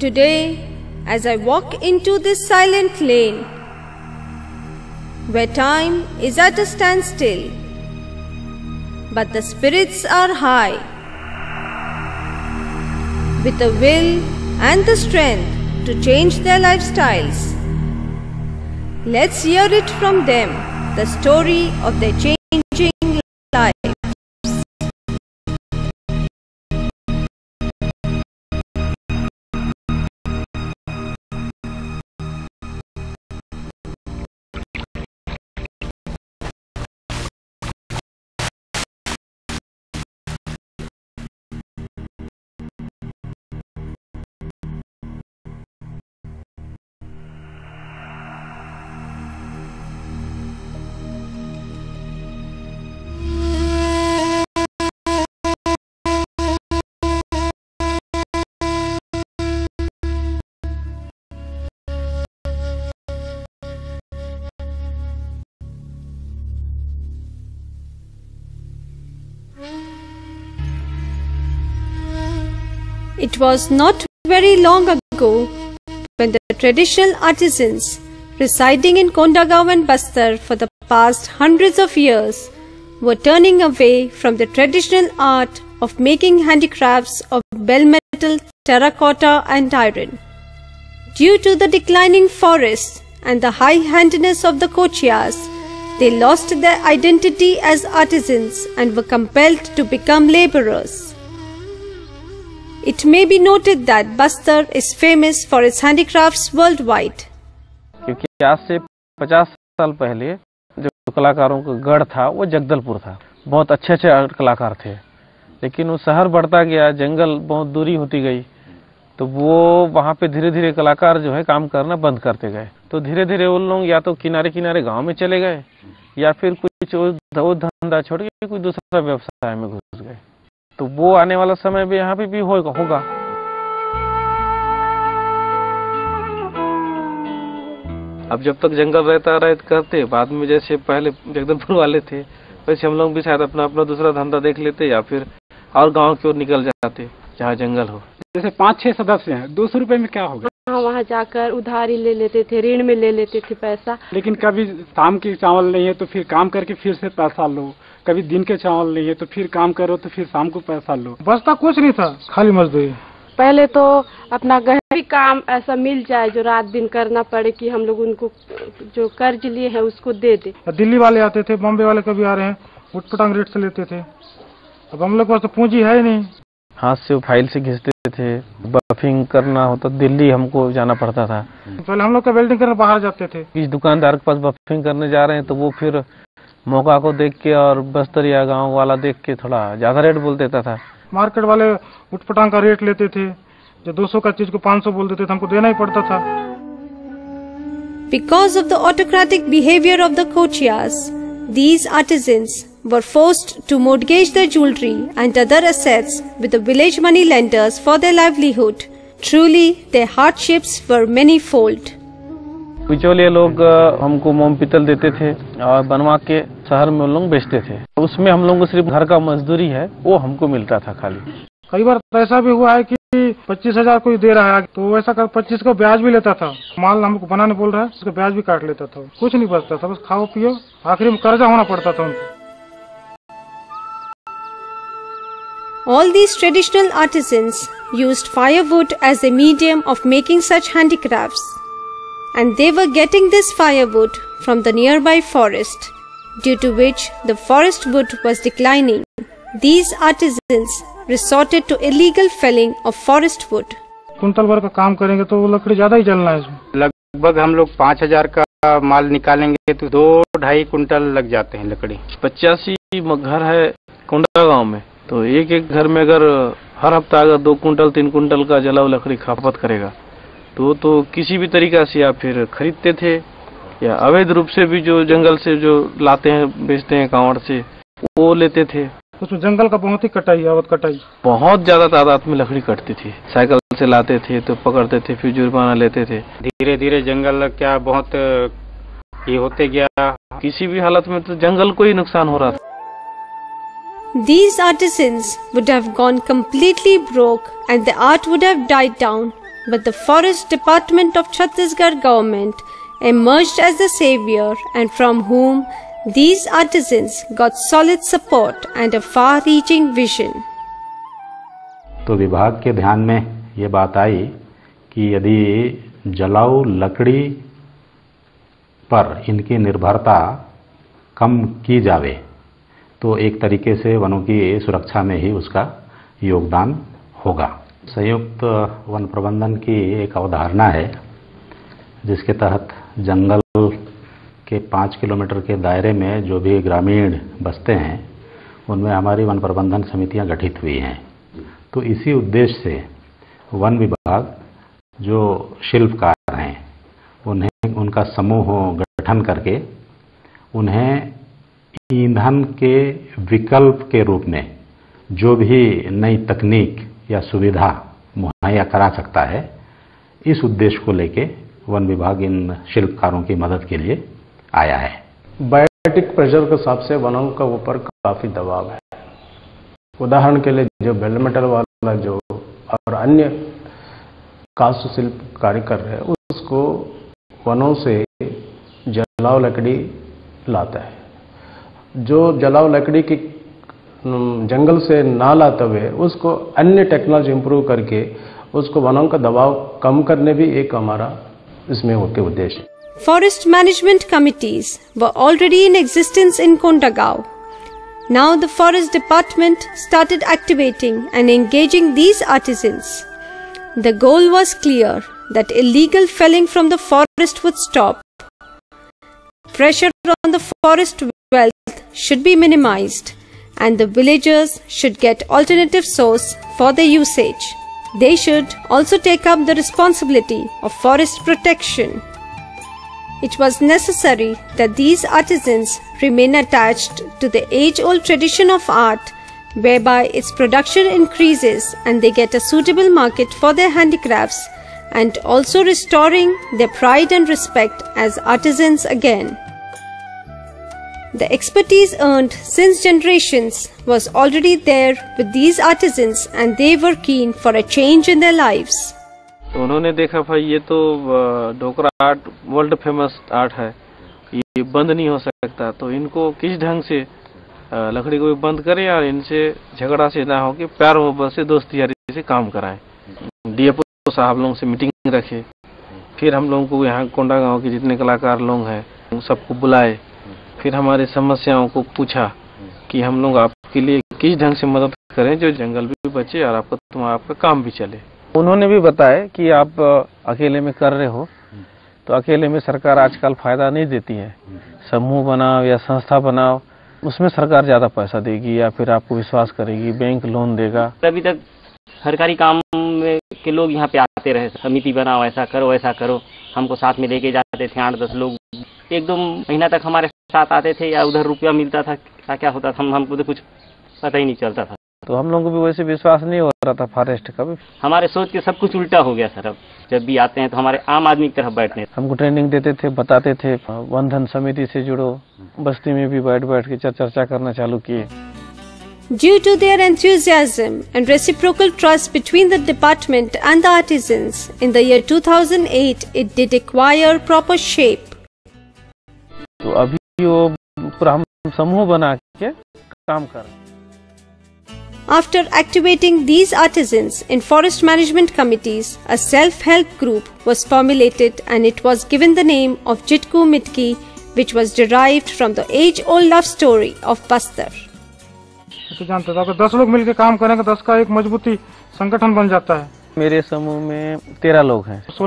Today, as I walk into this silent lane, where time is at a standstill, but the spirits are high, with the will and the strength to change their lifestyles. Let's hear it from them, the story of their changing life. It was not very long ago when the traditional artisans residing in Kondagaon and Bastar for the past hundreds of years were turning away from the traditional art of making handicrafts of bell metal, terracotta and iron. Due to the declining forests and the high-handedness of the Kochias, they lost their identity as artisans and were compelled to become laborers. It may be noted that Bastar is famous for its handicrafts worldwide. क्योंकि आज से 50 साल पहले जो कलाकारों का गढ़ था वो जगदलपुर था। बहुत अच्छे कलाकार थे, लेकिन वो शहर बढ़ता गया, जंगल बहुत दूरी होती गई, तो वो वहाँ पे धीरे धीरे कलाकार जो है काम करना बंद करते गए। तो धीरे धीरे उन लोग या तो किनारे किनारे गांव में चले गए या फिर कुछ वो धंधा छोड़ के कोई दूसरा व्यवसाय में घुस गए। तो वो आने वाला समय भी यहाँ पे भी होगा। अब जब तक जंगल रहता करते, बाद में जैसे पहले जगदलपुर वाले थे वैसे हम लोग भी शायद अपना अपना दूसरा धंधा देख लेते या फिर और गांव की ओर निकल जाते जहाँ जंगल हो। जैसे 5-6 सदस्य हैं, 200 रुपए में क्या होगा? वहाँ जाकर उधारी ले लेते थे, ऋण में ले लेते थे पैसा। लेकिन कभी शाम की चावल नहीं है तो फिर काम करके फिर से पैसा लो, कभी दिन के चावल नहीं है तो फिर काम करो तो फिर शाम को पैसा लो। बचता कुछ नहीं था, खाली मजदूरी। पहले तो अपना गहरी काम ऐसा मिल जाए जो रात दिन करना पड़े कि हम लोग उनको जो कर्ज लिए हैं उसको दे दे। दिल्ली वाले आते थे, बॉम्बे वाले कभी आ रहे हैं, उठपटांग रेट से लेते थे। अब हम लोग के पास तो पूंजी है ही नहीं। हाथ से फाइल से घिसते थे, बफिंग करना होता दिल्ली हमको जाना पड़ता था। पहले हम लोग का वेल्डिंग करने बाहर जाते थे। किसी दुकानदार के पास बफिंग करने जा रहे हैं तो वो फिर मौका को देख के और बस्तर या गांव वाला देख के थोड़ा ज्यादा रेट बोल देता था। मार्केट वाले उठपटांग का रेट लेते थे, जो 200 का चीज को 500 बोल देते थे, हमको देना ही पड़ता था। Because of the autocratic behavior of the Kochias, these artisans were forced to mortgage their jewelry and other assets with the village money lenders for their livelihood. Truly, their hardships were manifold. बिचौलिए लोग हमको मोम पीतल देते थे और बनवा के शहर में लोग बेचते थे। उसमें हम लोग को सिर्फ घर का मजदूरी है वो हमको मिलता था खाली। कई बार ऐसा भी हुआ है कि 25,000 कोई दे रहा है तो वैसा कर 25 का ब्याज भी लेता था। माल हमको बनाने बोल रहा है उसका ब्याज भी काट लेता था। कुछ नहीं बचता था, बस खाओ पियो, आखिरी में कर्जा होना पड़ता था उनको। All these traditional artisans used firewood as a medium of making such handicrafts, and they were getting this firewood from the nearby forest, due to which the forest wood was declining. These artisans resorted to illegal felling of forest wood. Quintal भर का काम करेंगे तो वो लकड़ी ज्यादा ही जलना है इसमें। लगभग हम लोग 5,000 का माल निकालेंगे तो 2-2.5 कुंटल लग जाते हैं लकड़ी। 85 घर है कोंडागांव में, तो एक घर में अगर हर हफ्ता अगर 2 कुंटल 3 कुंटल का जलाऊ लकड़ी खपत करेगा तो किसी भी तरीका से या फिर खरीदते थे या अवैध रूप से भी जो जंगल से जो लाते हैं बेचते हैं कांवड़ से वो लेते थे। उसमें जंगल का बहुत ही कटाई, अवैध कटाई, बहुत ज्यादा तादाद में लकड़ी कटती थी। साइकिल से लाते थे तो पकड़ते थे, फिर जुर्माना लेते थे। धीरे धीरे जंगल क्या बहुत ये होते गया, किसी भी हालत में तो जंगल को ही नुकसान हो रहा था। These artisans would have gone completely broke and the art would have died down but the Forest Department of Chhattisgarh government emerged as the savior, and from whom these artisans got solid support and a far-reaching vision. तो विभाग के ध्यान में ये बात आई कि यदि जलाऊ लकड़ी पर इनकी निर्भरता कम की जावे तो एक तरीके से वनों की सुरक्षा में ही उसका योगदान होगा। संयुक्त वन प्रबंधन की एक अवधारणा है जिसके तहत जंगल के 5 किलोमीटर के दायरे में जो भी ग्रामीण बसते हैं उनमें हमारी वन प्रबंधन समितियां गठित हुई हैं। तो इसी उद्देश्य से वन विभाग जो शिल्पकार हैं उन्हें उनका समूह गठन करके उन्हें ईंधन के विकल्प के रूप में जो भी नई तकनीक या सुविधा मुहैया करा सकता है, इस उद्देश्य को लेके वन विभाग इन शिल्पकारों की मदद के लिए आया है। बायोटिक प्रेशर के हिसाब से वनों का ऊपर काफी दबाव है। उदाहरण के लिए जो बेल मेटल वाला जो और अन्य काष्ठ शिल्प कार्य कर रहे हैं उसको वनों से जलाऊ लकड़ी लाता है। जो जलाऊ लकड़ी की जंगल से ना लाते हुए उसको अन्य टेक्नोलॉजी इंप्रूव करके उसको वनों का दबाव कम करने भी एक हमारा इसमें होते उद्देश्य। Forest management committees were already in existence in Kondagaon. Now the Forest Department started activating and engaging these artisans. The goal was clear that illegal felling from the forest would stop. Pressure on the forest wealth should be minimized and the villagers should get alternative source for their usage. They should also take up the responsibility of forest protection. It was necessary that these artisans remain attached to the age-old tradition of art, whereby its production increases and they get a suitable market for their handicrafts, and also restoring their pride and respect as artisans again. The expertise earned since generations was already there with these artisans, and they were keen for a change in their lives. तो उन्होंने देखा भाई ये तो Dhokra art world famous art है, ये बंद नहीं हो सकता, तो इनको किस ढंग से लकड़ी को भी बंद करें और इनसे झगड़ा से ना हो कि प्यार मोहब्बत से दोस्ती यारी से काम कराएं। डीएफओ साहब लोगों से मीटिंग रखे, फिर हम लोगों को यहाँ कोंडागांव के जितने कलाकार लोग हैं सबको बुलाए, फिर हमारी समस्याओं को पूछा कि हम लोग आपके लिए किस ढंग से मदद करें जो जंगल भी बचे और आपका काम भी चले। उन्होंने भी बताया कि आप अकेले में कर रहे हो तो अकेले में सरकार आजकल फायदा नहीं देती है, समूह बनाओ या संस्था बनाओ, उसमें सरकार ज्यादा पैसा देगी या फिर आपको विश्वास करेगी, बैंक लोन देगा। अभी तक सरकारी काम के लोग यहाँ पे आते रहे, समिति बनाओ, ऐसा करो, हमको साथ में लेके जाते थे 8-10 लोग, 1-2 महीना तक हमारे साथ आते थे, या उधर रुपया मिलता था, क्या होता था हमको तो कुछ पता ही नहीं चलता था। तो हम लोगों को भी वैसे विश्वास नहीं हो रहा था फॉरेस्ट का भी। हमारे सोच के सब कुछ उल्टा हो गया सर। अब जब भी आते हैं तो हमारे आम आदमी की तरह बैठने, हमको ट्रेनिंग देते थे, बताते थे, वन धन समिति से जुड़ो, बस्ती में भी बैठ के चर्चा करना चालू किए। Due to their enthusiasm and reciprocal trust between the department and the artisans, in the year 2008 it did acquire proper shape. तो अभी वो पूरा हम समूह बना के काम कर रहे हैं। After activating these artisans in forest management committees, a self-help group was formulated and it was given the name of Jitku Mitki, which was derived from the age-old love story of Bastar. तो जानते थे, 10 लोग मिलकर काम करेंगे 10 का एक मजबूती संगठन बन जाता है। मेरे समूह में 13 लोग हैं। 16